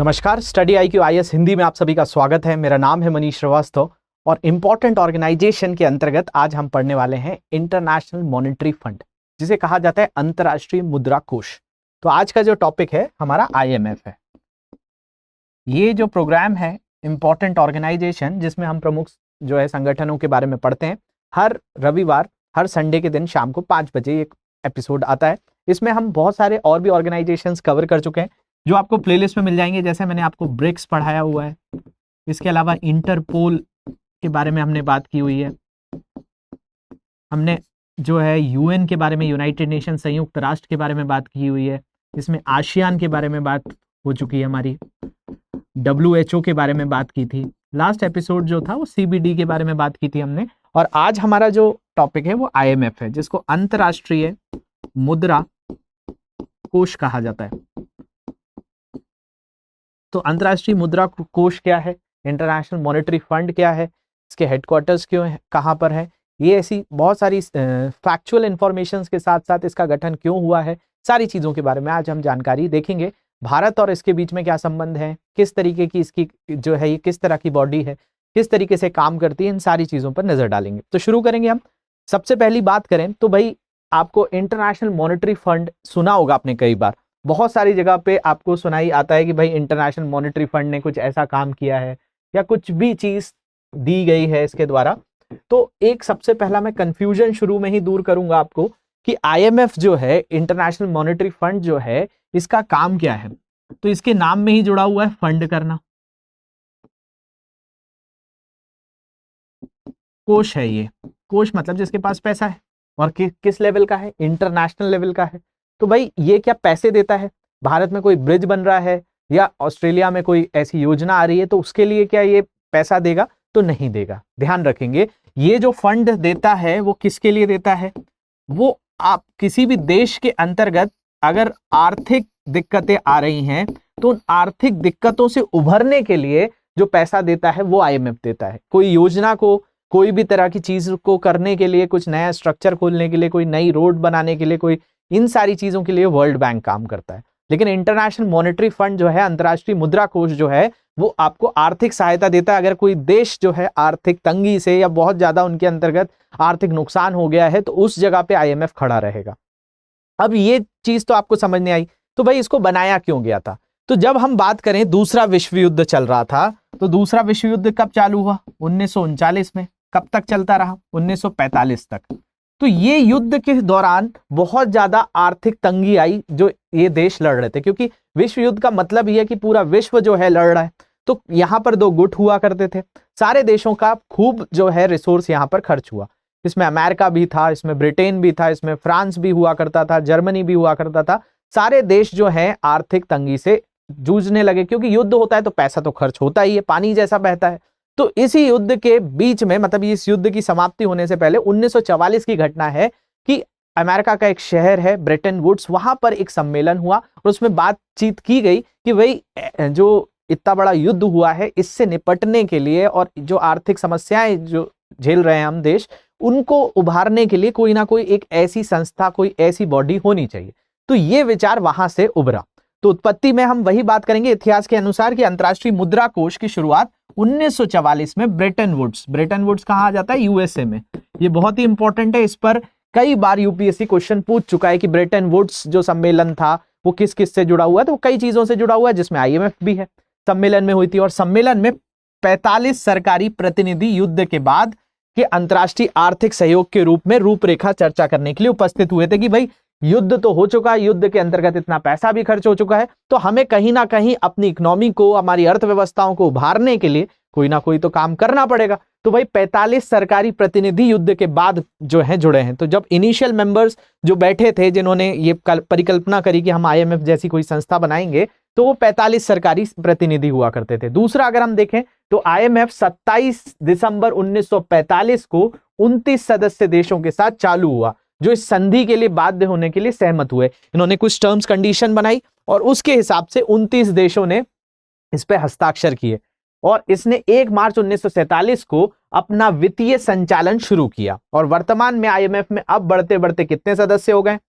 नमस्कार, study IQ IAS Hindi में आप सभी का स्वागत है। मेरा नाम है मनीष श्रीवास्तव और इम्पोर्टेंट ऑर्गेनाइजेशन के अंतर्गत आज हम पढ़ने वाले हैं इंटरनेशनल मॉनेटरी फंड, जिसे कहा जाता है अंतर्राष्ट्रीय मुद्रा कोष। तो आज का जो टॉपिक है हमारा IMF है। ये जो प्रोग्राम है इम्पोर्टेंट ऑर्गेनाइजेशन, जिसमें हम प्रमुख जो है संगठनों के बारे में पढ़ते हैं। हर रविवार, हर संडे के दिन शाम को 5 बजे एक एपिसोड आता है। इसमें हम बहुत सारे और भी ऑर्गेनाइजेशंस कवर कर चुके हैं, जो आपको प्लेलिस्ट में मिल जाएंगे। जैसे मैंने आपको ब्रिक्स पढ़ाया हुआ है, इसके अलावा इंटरपोल के बारे में हमने बात की हुई है। हमने जो है UN के बारे में, यूनाइटेड नेशन संयुक्त राष्ट्र के बारे में बात की हुई है। इसमें आसियान के बारे में बात हो चुकी है हमारी। WHO के बारे में बात की थी। लास्ट एपिसोड जो था वो CBD के बारे में बात की थी हमने। और आज हमारा जो टॉपिक है वो IMF है, जिसको अंतर्राष्ट्रीय मुद्रा कोष कहा जाता है। तो अंतर्राष्ट्रीय मुद्रा कोष क्या है, इंटरनेशनल मॉनेटरी फंड क्या है, इसके हेडक्वार्टर्स क्यों है, कहाँ पर है, ये ऐसी बहुत सारी फैक्चुअल इंफॉर्मेशंस के साथ साथ इसका गठन क्यों हुआ है, सारी चीज़ों के बारे में आज हम जानकारी देखेंगे। भारत और इसके बीच में क्या संबंध है, किस तरीके की इसकी जो है ये किस तरह की बॉडी है, किस तरीके से काम करती है, इन सारी चीज़ों पर नज़र डालेंगे। तो शुरू करेंगे हम। सबसे पहली बात करें तो भाई आपको इंटरनेशनल मॉनेटरी फंड सुना होगा आपने कई बार, बहुत सारी जगह पे आपको सुनाई आता है कि भाई इंटरनेशनल मॉनेटरी फंड ने कुछ ऐसा काम किया है या कुछ भी चीज दी गई है इसके द्वारा। तो एक सबसे पहला मैं कंफ्यूजन शुरू में ही दूर करूंगा आपको कि IMF जो है, इंटरनेशनल मॉनेटरी फंड जो है, इसका काम क्या है। तो इसके नाम में ही जुड़ा हुआ है फंड करना। कोष है ये, कोष मतलब जिसके पास पैसा है और किस लेवल का है, इंटरनेशनल लेवल का है। तो भाई ये क्या पैसे देता है, भारत में कोई ब्रिज बन रहा है या ऑस्ट्रेलिया में कोई ऐसी योजना आ रही है तो उसके लिए क्या ये पैसा देगा? तो नहीं देगा। ध्यान रखेंगे, ये जो फंड देता है वो किसके लिए देता है, वो आप किसी भी देश के अंतर्गत अगर आर्थिक दिक्कतें आ रही हैं तो उन आर्थिक दिक्कतों से उभरने के लिए जो पैसा देता है वो IMF देता है। कोई योजना को, कोई भी तरह की चीज को करने के लिए, कुछ नया स्ट्रक्चर खोलने के लिए, कोई नई रोड बनाने के लिए, कोई इन सारी चीजों के लिए वर्ल्ड बैंक काम करता है। लेकिन इंटरनेशनल मॉनेटरी फंड जो है, अंतर्राष्ट्रीय मुद्रा कोष जो है, वो आपको आर्थिक सहायता देता है। अगर कोई देश जो है आर्थिक तंगी से या बहुत ज्यादा उनके अंतर्गत आर्थिक नुकसान हो गया है तो उस जगह पे IMF खड़ा रहेगा। अब ये चीज तो आपको समझ नहीं आई, तो भाई इसको बनाया क्यों गया था? तो जब हम बात करें, दूसरा विश्व युद्ध चल रहा था, तो दूसरा विश्व युद्ध कब चालू हुआ? 1939 में। कब तक चलता रहा? 1945 तक। तो ये युद्ध के दौरान बहुत ज्यादा आर्थिक तंगी आई जो ये देश लड़ रहे थे, क्योंकि विश्व युद्ध का मतलब ये है कि पूरा विश्व जो है लड़ रहा है। तो यहाँ पर 2 गुट हुआ करते थे, सारे देशों का खूब जो है रिसोर्स यहाँ पर खर्च हुआ। इसमें अमेरिका भी था, इसमें ब्रिटेन भी था, इसमें फ्रांस भी हुआ करता था, जर्मनी भी हुआ करता था। सारे देश जो है आर्थिक तंगी से जूझने लगे, क्योंकि युद्ध होता है तो पैसा तो खर्च होता ही है, पानी जैसा बहता है। तो इसी युद्ध के बीच में, मतलब इस युद्ध की समाप्ति होने से पहले 1944 की घटना है कि अमेरिका का एक शहर है ब्रेटन वुड्स, वहां पर एक सम्मेलन हुआ और उसमें बातचीत की गई कि भाई जो इतना बड़ा युद्ध हुआ है इससे निपटने के लिए और जो आर्थिक समस्याएं जो झेल रहे हैं हम देश, उनको उभारने के लिए कोई ना कोई एक ऐसी संस्था, कोई ऐसी बॉडी होनी चाहिए। तो ये विचार वहां से उभरा। तो उत्पत्ति में हम वही बात करेंगे इतिहास के अनुसार कि अंतर्राष्ट्रीय मुद्रा कोष की शुरुआत 1944 में ब्रेटन वुड्स कहा जाता है USA में। ये बहुत ही इंपॉर्टेंट है, इस पर कई बार UPSC क्वेश्चन पूछ चुका है कि ब्रेटन वुड्स जो सम्मेलन था वो किस किस से जुड़ा हुआ है। तो वो कई चीजों से जुड़ा हुआ है, जिसमें IMF भी है। सम्मेलन में हुई थी और सम्मेलन में 45 सरकारी प्रतिनिधि युद्ध के बाद के अंतर्राष्ट्रीय आर्थिक सहयोग के रूप में रूपरेखा चर्चा करने के लिए उपस्थित हुए थे कि भाई युद्ध तो हो चुका है, युद्ध के अंतर्गत इतना पैसा भी खर्च हो चुका है, तो हमें कहीं ना कहीं अपनी इकोनॉमी को, हमारी अर्थव्यवस्थाओं को उभारने के लिए कोई ना कोई तो काम करना पड़ेगा। तो भाई 45 सरकारी प्रतिनिधि युद्ध के बाद जो है जुड़े हैं। तो जब इनिशियल मेंबर्स जो बैठे थे, जिन्होंने ये परिकल्पना करी कि हम IMF जैसी कोई संस्था बनाएंगे, तो वो 45 सरकारी प्रतिनिधि हुआ करते थे। दूसरा अगर हम देखें तो IMF 27 दिसंबर 1945 को 29 सदस्य देशों के साथ चालू हुआ, जो इस संधि के लिए बाध्य होने के लिए सहमत हुए। इन्होंने कुछ टर्म्स कंडीशन बनाई और उसके हिसाब से 29 देशों ने इस पे हस्ताक्षर किए और इसने 1 मार्च 1947 को अपना वित्तीय संचालन शुरू किया। और वर्तमान में IMF में अब बढ़ते बढ़ते कितने सदस्य हो गए?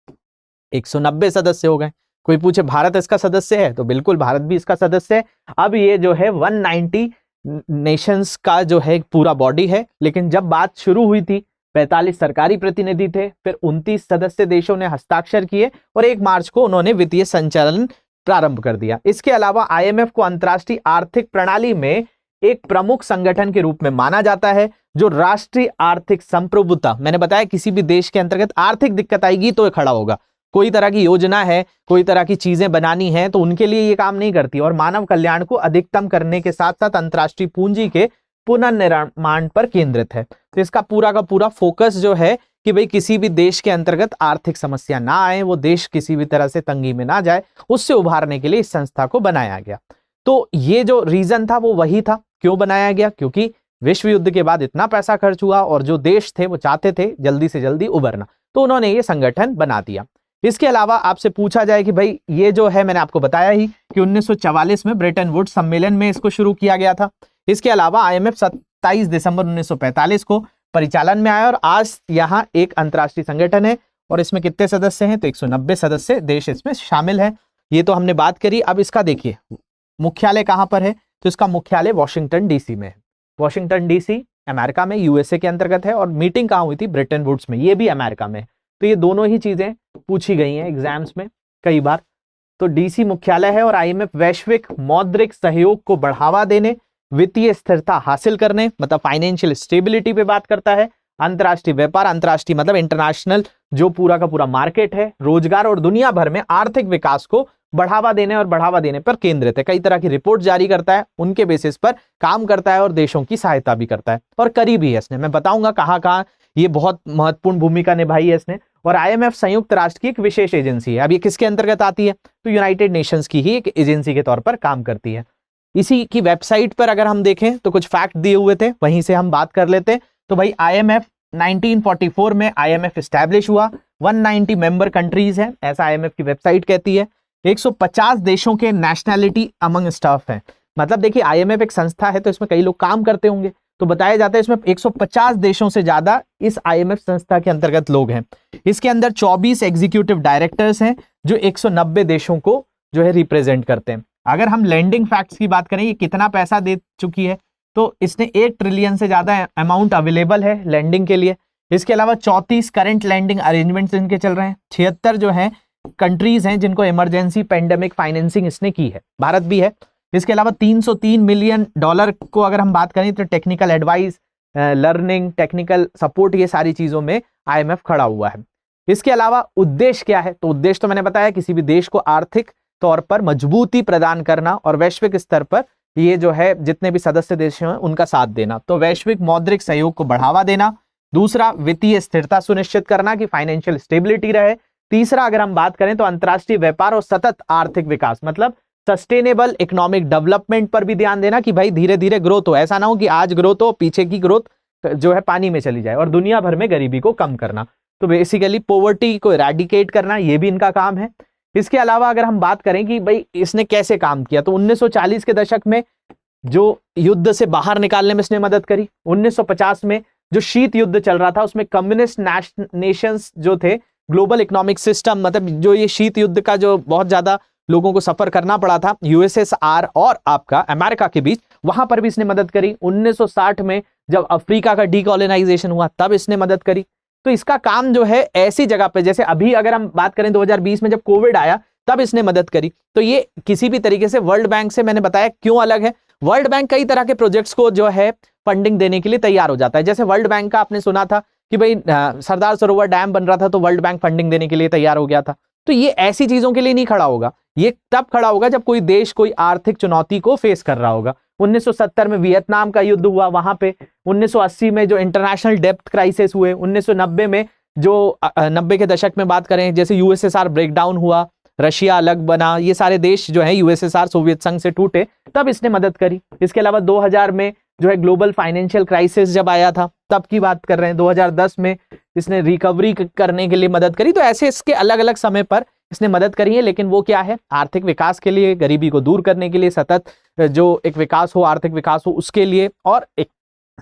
190 सदस्य हो गए। कोई पूछे भारत इसका सदस्य है, तो बिल्कुल भारत भी इसका सदस्य है। अब ये जो है 190 नेशंस का जो है पूरा बॉडी है, लेकिन जब बात शुरू हुई थी 45 सरकारी प्रतिनिधि थे, फिर 29 सदस्य देशों ने हस्ताक्षर किए और 1 मार्च को उन्होंने वित्तीय संचालन प्रारंभ कर दिया। इसके अलावा IMF को अंतर्राष्ट्रीय आर्थिक प्रणाली में एक प्रमुख संगठन के रूप में माना जाता है, जो राष्ट्रीय आर्थिक संप्रभुता, मैंने बताया किसी भी देश के अंतर्गत आर्थिक दिक्कत आएगी तो ये खड़ा होगा, कोई तरह की योजना है, कोई तरह की चीजें बनानी है तो उनके लिए ये काम नहीं करती, और मानव कल्याण को अधिकतम करने के साथ साथ अंतर्राष्ट्रीय पूंजी के पुनर्निर्माण पर केंद्रित है। तो इसका पूरा का पूरा फोकस जो है कि भाई किसी भी देश के अंतर्गत आर्थिक समस्या ना आए, वो देश किसी भी तरह से तंगी में ना जाए, उससे उभारने के लिए इस संस्था को बनाया गया। तो ये जो रीजन था वो वही था, क्यों बनाया गया, क्योंकि विश्व युद्ध के बाद इतना पैसा खर्च हुआ और जो देश थे वो चाहते थे जल्दी से जल्दी उभरना, तो उन्होंने ये संगठन बना दिया। इसके अलावा आपसे पूछा जाए कि भाई ये जो है, मैंने आपको बताया ही कि 1944 में ब्रेटन वुड्स सम्मेलन में इसको शुरू किया गया था। इसके अलावा IMF 27 दिसंबर 1945 को परिचालन में आया और आज यहाँ एक अंतर्राष्ट्रीय संगठन है और इसमें कितने सदस्य हैं, तो 190 सदस्य देश इसमें शामिल है। ये तो हमने बात करी। अब इसका देखिए मुख्यालय कहाँ पर है, तो इसका मुख्यालय वॉशिंगटन DC में है। वॉशिंगटन DC अमेरिका में, USA के अंतर्गत है, और मीटिंग कहाँ हुई थी, ब्रेटन वुड्स में, ये भी अमेरिका में है। तो ये दोनों ही चीजें पूछी गई हैं एग्जाम्स में कई बार। तो DC मुख्यालय है और IMF वैश्विक मौद्रिक सहयोग को बढ़ावा देने, वित्तीय स्थिरता हासिल करने, मतलब फाइनेंशियल स्टेबिलिटी पे बात करता है, अंतर्राष्ट्रीय व्यापार, अंतर्राष्ट्रीय मतलब इंटरनेशनल जो पूरा का पूरा मार्केट है, रोजगार और दुनिया भर में आर्थिक विकास को बढ़ावा देने और बढ़ावा देने पर केंद्रित है। कई तरह की रिपोर्ट जारी करता है, उनके बेसिस पर काम करता है और देशों की सहायता भी करता है, और करीबी है इसने, मैं बताऊंगा कहाँ कहाँ ये बहुत महत्वपूर्ण भूमिका निभाई है इसने। और IMF संयुक्त राष्ट्र की एक विशेष एजेंसी है। अब ये किसके अंतर्गत आती है, तो यूनाइटेड नेशंस की ही एक एजेंसी के तौर पर काम करती है। इसी की वेबसाइट पर अगर हम देखें तो कुछ फैक्ट दिए हुए थे, वहीं से हम बात कर लेते हैं। तो भाई IMF 1944 में IMF एस्टैब्लिश हुआ, 190 मेंबर कंट्रीज है, ऐसा IMF की वेबसाइट कहती है। 150 देशों के नेशनैलिटी अमंग स्टाफ है, मतलब देखिए IMF एक संस्था है तो इसमें कई लोग काम करते होंगे, तो बताया जाता है इसमें 150 देशों से ज्यादा इस IMF संस्था के अंतर्गत लोग हैं। इसके अंदर 24 एग्जीक्यूटिव डायरेक्टर्स हैं जो 190 देशों को जो है रिप्रेजेंट करते हैं। अगर हम लैंडिंग फैक्ट्स की बात करें, ये कितना पैसा दे चुकी है, तो इसने 1 ट्रिलियन से ज्यादा अमाउंट अवेलेबल है लैंडिंग के लिए। इसके अलावा 34 करंट लैंडिंग अरेंजमेंट्स इनके चल रहे हैं। 76 जो है कंट्रीज हैं जिनको इमरजेंसी पेंडेमिक फाइनेंसिंग इसने की है, भारत भी है। इसके अलावा $303 मिलियन को अगर हम बात करें तो technical advice, learning, technical support, ये सारी चीजों में IMF खड़ा हुआ है। इसके अलावा उद्देश्य क्या है, तो उद्देश्य तो मैंने बताया किसी भी देश को आर्थिक तौर पर मजबूती प्रदान करना और वैश्विक स्तर पर ये जो है जितने भी सदस्य देश हैं उनका साथ देना। तो वैश्विक मौद्रिक सहयोग को बढ़ावा देना, दूसरा वित्तीय स्थिरता सुनिश्चित करना कि फाइनेंशियल स्टेबिलिटी रहे, तीसरा अगर हम बात करें तो अंतर्राष्ट्रीय व्यापार और सतत आर्थिक विकास, मतलब सस्टेनेबल इकोनॉमिक डेवलपमेंट पर भी ध्यान देना कि भाई धीरे धीरे ग्रोथ हो, ऐसा ना हो कि आज ग्रोथ हो पीछे की ग्रोथ जो है पानी में चली जाए, और दुनिया भर में गरीबी को कम करना, तो बेसिकली पॉवर्टी को इरेडिकेट करना, ये भी इनका काम है। इसके अलावा अगर हम बात करें कि भाई इसने कैसे काम किया, तो 1940 के दशक में जो युद्ध से बाहर निकालने में इसने मदद करी। 1950 में जो शीत युद्ध चल रहा था उसमें कम्युनिस्ट नेशंस जो थे, ग्लोबल इकोनॉमिक सिस्टम, मतलब जो ये शीत युद्ध का जो बहुत ज्यादा लोगों को सफर करना पड़ा था USSR और आपका अमेरिका के बीच, वहां पर भी इसने मदद करी। 1960 में जब अफ्रीका का डीकॉलोनाइजेशन हुआ तब इसने मदद करी। तो इसका काम जो है ऐसी जगह पे, जैसे अभी अगर हम बात करें 2020 में जब कोविड आया तब इसने मदद करी, तो ये किसी भी तरीके से वर्ल्ड बैंक से, मैंने बताया क्यों अलग है, वर्ल्ड बैंक कई तरह के प्रोजेक्ट्स को जो है फंडिंग देने के लिए तैयार हो जाता है। जैसे वर्ल्ड बैंक का आपने सुना था कि भाई सरदार सरोवर डैम बन रहा था तो वर्ल्ड बैंक फंडिंग देने के लिए तैयार हो गया था। तो ये ऐसी चीजों के लिए नहीं खड़ा होगा, ये तब खड़ा होगा जब कोई देश कोई आर्थिक चुनौती को फेस कर रहा होगा। 1970 में वियतनाम का युद्ध हुआ, वहां पे 1980 में जो इंटरनेशनल डेब्ट क्राइसिस हुए, 1990 में जो 90 के दशक में बात करें जैसे USSR ब्रेकडाउन हुआ, रशिया अलग बना, ये सारे देश जो है USSR सोवियत संघ से टूटे, तब इसने मदद करी। इसके अलावा 2000 में जो है ग्लोबल फाइनेंशियल क्राइसिस जब आया था तब की बात कर रहे हैं, 2010 में इसने रिकवरी करने के लिए मदद करी। तो ऐसे इसके अलग अलग समय पर इसने मदद करी है, लेकिन वो क्या है, आर्थिक विकास के लिए, गरीबी को दूर करने के लिए, सतत जो एक विकास हो, आर्थिक विकास हो उसके लिए, और एक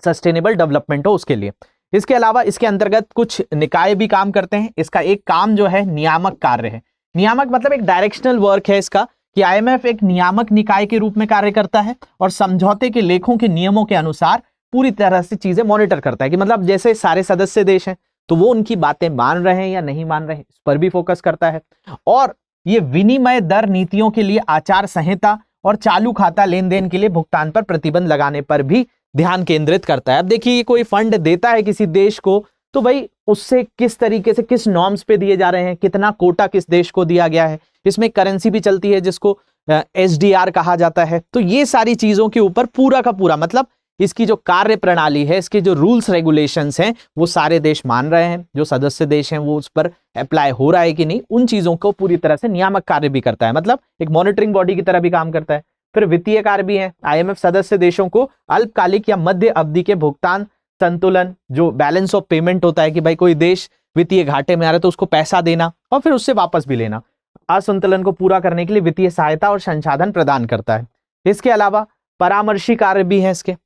सस्टेनेबल डेवलपमेंट हो उसके लिए। इसके अलावा इसके अंतर्गत कुछ निकाय भी काम करते हैं। इसका एक काम जो है नियामक कार्य है, नियामक मतलब एक डायरेक्शनल वर्क है इसका, कि आईएमएफ एक नियामक निकाय के रूप में कार्य करता है और समझौते के लेखों के नियमों के अनुसार पूरी तरह से चीजें मॉनिटर करता है, कि मतलब जैसे सारे सदस्य देश हैं तो वो उनकी बातें मान रहे हैं या नहीं मान रहे हैं, इस पर भी फोकस करता है। और ये विनिमय दर नीतियों के लिए आचार संहिता और चालू खाता लेन देन के लिए भुगतान पर प्रतिबंध लगाने पर भी ध्यान केंद्रित करता है। अब देखिए, कोई फंड देता है किसी देश को तो भाई उससे किस तरीके से, किस नॉर्म्स पे दिए जा रहे हैं, कितना कोटा किस देश को दिया गया है, इसमें करेंसी भी चलती है जिसको एसडीआर कहा जाता है। तो ये सारी चीजों के ऊपर पूरा का पूरा, मतलब इसकी जो कार्य प्रणाली है, इसके जो रूल्स रेगुलेशंस हैं, वो सारे देश मान रहे हैं, जो सदस्य देश हैं वो उस पर अप्लाई हो रहा है कि नहीं, उन चीजों को पूरी तरह से नियामक कार्य भी करता है, मतलब एक मॉनिटरिंग बॉडी की तरह भी काम करता है। फिर वित्तीय कार्य भी है। आईएमएफ सदस्य देशों को अल्पकालिक या मध्य अवधि के भुगतान संतुलन, जो बैलेंस ऑफ पेमेंट होता है कि भाई कोई देश वित्तीय घाटे में आ रहा है तो उसको पैसा देना और फिर उससे वापस भी लेना, असंतुलन को पूरा करने के लिए वित्तीय सहायता और संसाधन प्रदान करता है। इसके अलावा परामर्शी कार्य भी है इसके।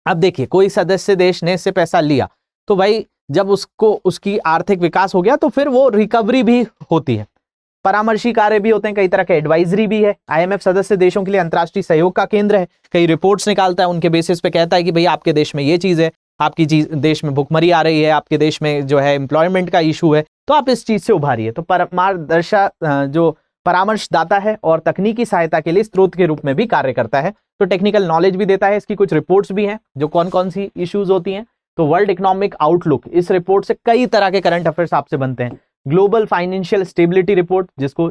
अब देखिए, कोई सदस्य देश ने इससे पैसा लिया तो भाई जब उसको उसकी आर्थिक विकास हो गया तो फिर वो रिकवरी भी होती है। परामर्शी कार्य भी होते हैं, कई तरह के एडवाइजरी भी है। आईएमएफ सदस्य देशों के लिए अंतर्राष्ट्रीय सहयोग का केंद्र है, कई रिपोर्ट्स निकालता है, उनके बेसिस पे कहता है कि भाई आपके देश में ये चीज है, आपकी देश में भुखमरी आ रही है, आपके देश में जो है एम्प्लॉयमेंट का इशू है, तो आप इस चीज से उभारिए। तो जो परामर्शदाता है और तकनीकी सहायता के लिए स्रोत के रूप में भी कार्य करता है। तो टेक्निकल नॉलेज भी देता है, इसकी कुछ रिपोर्ट्स भी हैं जो कौन कौन सी इश्यूज होती हैं। तो वर्ल्ड इकोनॉमिक आउटलुक, इस रिपोर्ट से कई तरह के करंट अफेयर्स आपसे बनते हैं। ग्लोबल फाइनेंशियल स्टेबिलिटी रिपोर्ट, जिसको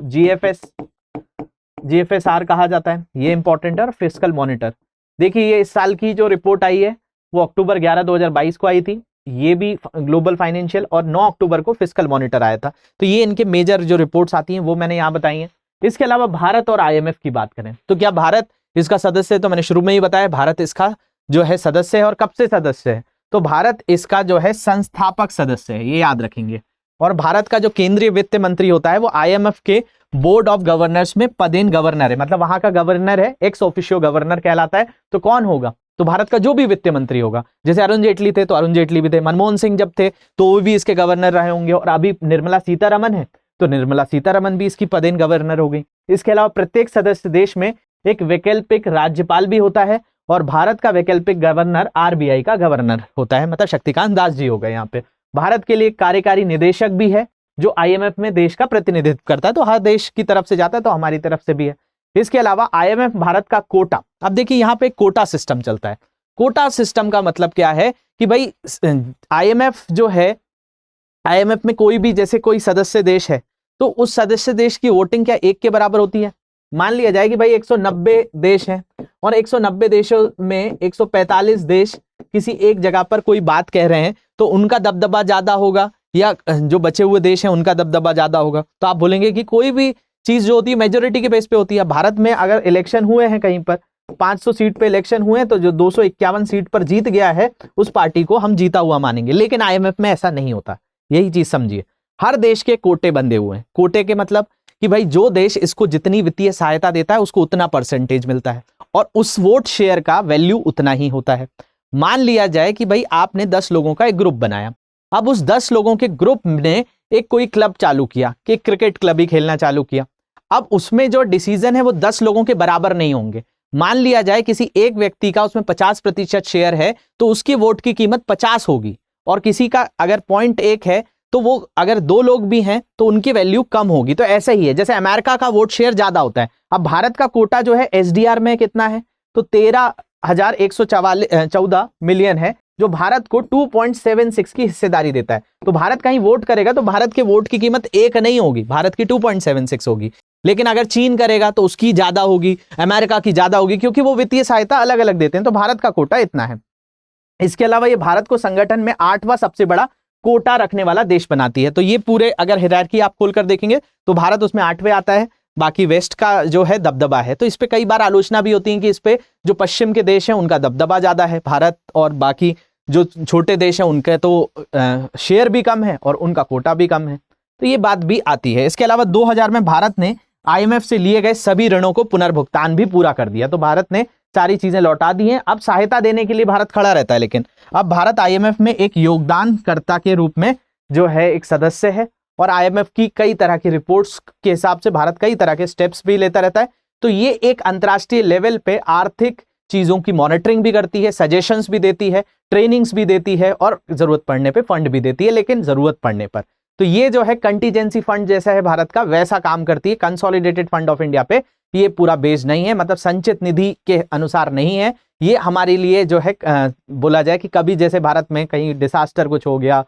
जीएफएसआर कहा जाता है, ये इंपॉर्टेंट है। और फिस्कल मॉनिटर, देखिए ये इस साल की जो रिपोर्ट आई है वो अक्टूबर 11 2022 को आई थी, ये भी ग्लोबल फाइनेंशियल, और 9 अक्टूबर को फिस्कल मॉनिटर आया था। तो ये इनके मेजर जो रिपोर्ट्स आती हैं वो मैंने यहाँ बताई हैं। इसके अलावा भारत और आईएमएफ की बात करें तो क्या भारत इसका सदस्य है? तो मैंने शुरू में ही बताया, भारत इसका जो है सदस्य है। और कब से सदस्य है? तो भारत इसका जो है संस्थापक सदस्य है, ये याद रखेंगे। और भारत का जो केंद्रीय वित्त मंत्री होता है वो आईएमएफ के बोर्ड ऑफ गवर्नर्स में पदेन गवर्नर है, मतलब वहां का गवर्नर है, एक्स ऑफिशियो गवर्नर कहलाता है। तो कौन होगा? तो भारत का जो भी वित्त मंत्री होगा, जैसे अरुण जेटली थे तो अरुण जेटली भी थे, मनमोहन सिंह जब थे तो वो भी इसके गवर्नर रहे होंगे, और अभी निर्मला सीतारमन है तो निर्मला सीतारमन भी इसकी पदेन गवर्नर हो गई। इसके अलावा प्रत्येक सदस्य देश में एक वैकल्पिक राज्यपाल भी होता है, और भारत का वैकल्पिक गवर्नर आरबीआई का गवर्नर होता है, मतलब शक्तिकांत दास जी हो गए यहाँ पे। भारत के लिए कार्यकारी निदेशक भी है जो आईएमएफ में देश का प्रतिनिधित्व करता है, तो हर देश की तरफ से जाता है, तो हमारी तरफ से भी है। इसके अलावा आईएमएफ भारत का कोटा, अब देखिए यहाँ पे कोटा सिस्टम चलता है। कोटा सिस्टम का मतलब क्या है कि भाई आईएमएफ जो है, आईएमएफ में कोई भी जैसे कोई सदस्य देश है तो उस सदस्य देश की वोटिंग क्या एक के बराबर होती है? मान लिया जाए कि भाई 190 देश हैं और 190 देशों में 145 देश किसी एक जगह पर कोई बात कह रहे हैं, तो उनका दबदबा ज्यादा होगा या जो बचे हुए देश हैं उनका दबदबा ज्यादा होगा? तो आप बोलेंगे कि कोई भी चीज जो होती है मेजोरिटी के बेस पे होती है। भारत में अगर इलेक्शन हुए हैं, कहीं पर 500 सीट पे इलेक्शन हुए हैं, तो जो 251 सीट पर जीत गया है उस पार्टी को हम जीता हुआ मानेंगे। लेकिन आईएमएफ में ऐसा नहीं होता, यही चीज समझिए। हर देश के कोटे बंधे हुए हैं। कोटे के मतलब कि भाई जो देश इसको जितनी वित्तीय सहायता देता है उसको उतना परसेंटेज मिलता है, और उस वोट शेयर का वैल्यू उतना ही होता है। मान लिया जाए कि भाई आपने 10 लोगों का एक ग्रुप बनाया, अब उस 10 लोगों के ग्रुप ने एक कोई क्लब चालू किया कि क्रिकेट क्लब ही खेलना चालू किया। अब उसमें जो डिसीजन है वो 10 लोगों के बराबर नहीं होंगे। मान लिया जाए किसी एक व्यक्ति का उसमें 50% शेयर है तो उसकी वोट की कीमत 50 होगी, और किसी का अगर 0.1 है तो वो अगर 2 लोग भी हैं तो उनकी वैल्यू कम होगी। तो ऐसा ही है, जैसे अमेरिका का वोट शेयर ज्यादा होता है। अब भारत का कोटा जो है एसडीआर में कितना है? तो 13,114 मिलियन है, जो भारत को 2.76 की हिस्सेदारी देता है। तो भारत कहीं वोट करेगा तो भारत के वोट की कीमत 1 नहीं होगी, भारत की 2.76 होगी। लेकिन अगर चीन करेगा तो उसकी ज्यादा होगी, अमेरिका की ज्यादा होगी, क्योंकि वो वित्तीय सहायता अलग अलग देते हैं। तो भारत का कोटा इतना है। इसके अलावा ये भारत को संगठन में 8वां सबसे बड़ा कोटा रखने वाला देश बनाती है। तो ये पूरे अगर हायरार्की आप खोलकर देखेंगे तो भारत उसमें 8वें आता है, बाकी वेस्ट का जो है दबदबा है। तो इस पे कई बार आलोचना भी होती है कि इस पे जो पश्चिम के देश हैं उनका दबदबा ज्यादा है, भारत और बाकी जो छोटे देश हैं उनके तो शेयर भी कम है और उनका कोटा भी कम है। तो ये बात भी आती है। इसके अलावा 2000 में भारत ने आईएमएफ से लिए गए सभी ऋणों को पुनर्भुगतान भी पूरा कर दिया। तो भारत ने सारी चीजें लौटा दी हैं। अब सहायता देने के लिए भारत खड़ा रहता है, लेकिन अब भारत आईएमएफ में एक योगदानकर्ता के रूप में जो है एक सदस्य है, और IMF की कई तरह की रिपोर्ट्स के हिसाब से भारत कई तरह के स्टेप्स भी लेता रहता है। तो ये एक अंतर्राष्ट्रीय लेवल पे आर्थिक चीजों की मॉनिटरिंग भी करती है, सजेशंस भी देती है, ट्रेनिंग्स भी देती है और जरूरत पड़ने पे फंड भी देती है, लेकिन जरूरत पड़ने पर। तो ये जो है कंटीजेंसी फंड जैसा है भारत का, वैसा काम करती है। कंसोलिडेटेड फंड ऑफ इंडिया पे ये पूरा बेस्ड नहीं है, मतलब संचित निधि के अनुसार नहीं है। ये हमारे लिए जो है बोला जाए कि कभी जैसे भारत में कहीं डिसास्टर कुछ हो गया,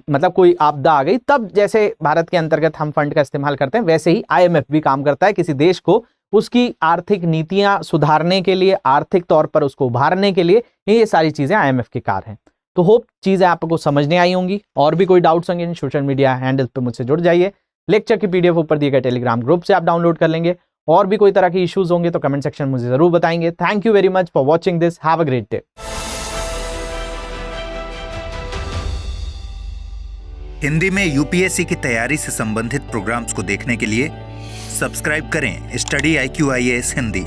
मतलब कोई आपदा आ गई, तब जैसे भारत के अंतर्गत हम फंड का इस्तेमाल करते हैं, वैसे ही IMF भी काम करता है किसी देश को उसकी आर्थिक नीतियां सुधारने के लिए, आर्थिक तौर पर उसको उभारने के लिए। ये सारी चीजें IMF के कार्य हैं। तो होप चीजें आपको समझने आई होंगी। और भी कोई डाउट्स होंगे सोशल मीडिया हैंडल पे मुझसे जुड़ जाइए। लेक्चर की PDF ऊपर दिए गए टेलीग्राम ग्रुप से आप डाउनलोड कर लेंगे। और भी कोई तरह के इश्यूज होंगे तो कमेंट सेक्शन मुझे जरूर बताएंगे। Thank you very much for watching this. Have a great day. Hindi में UPSC की तैयारी से संबंधित प्रोग्राम्स को देखने के लिए सब्सक्राइब करें स्टडी IQ IAS हिंदी।